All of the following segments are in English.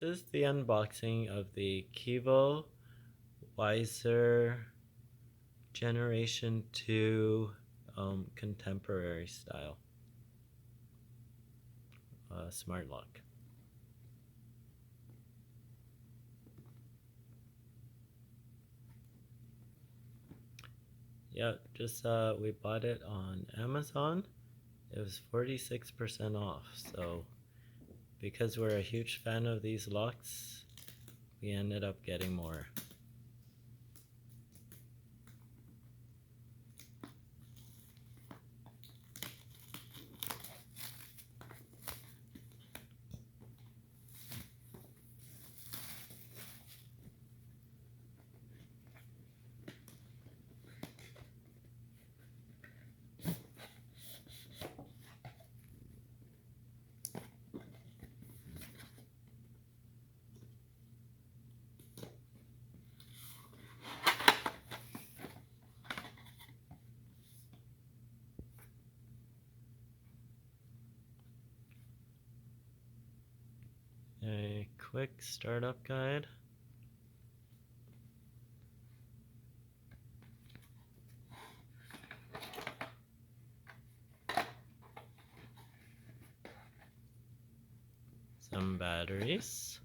This is the unboxing of the Kevo Weiser Generation 2 contemporary style smart lock. Yeah, just we bought it on Amazon. It was 46% off, so because we're a huge fan of these locks, we ended up getting more. A quick startup guide. Some batteries.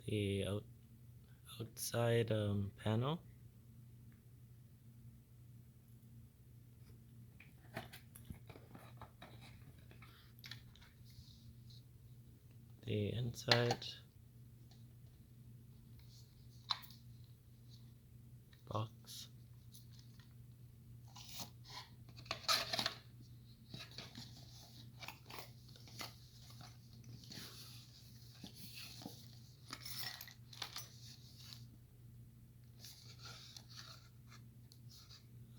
The outside panel. The inside box.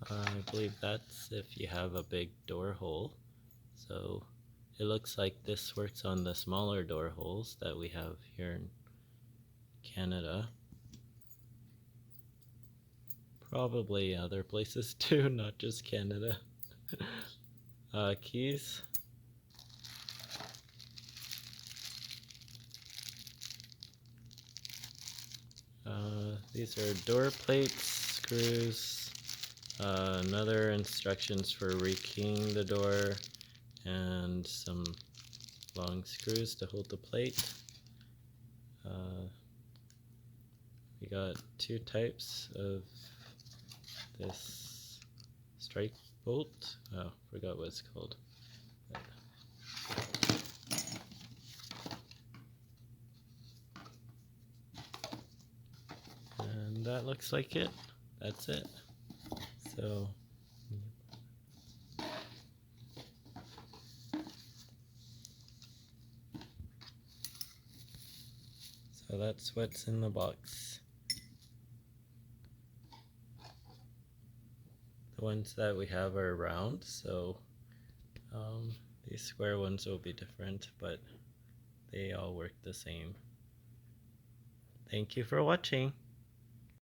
I believe that's if you have a big door hole. So it looks like this works on the smaller door holes that we have here in Canada. Probably other places too, not just Canada. Keys. These are door plates, screws, another instructions for rekeying the door, and some long screws to hold the plate. We got two types of this strike bolt. Oh, forgot what it's called. And that looks like it. That's it. So that's what's in the box. The ones that we have are round, so these square ones will be different, but they all work the same. Thank you for watching.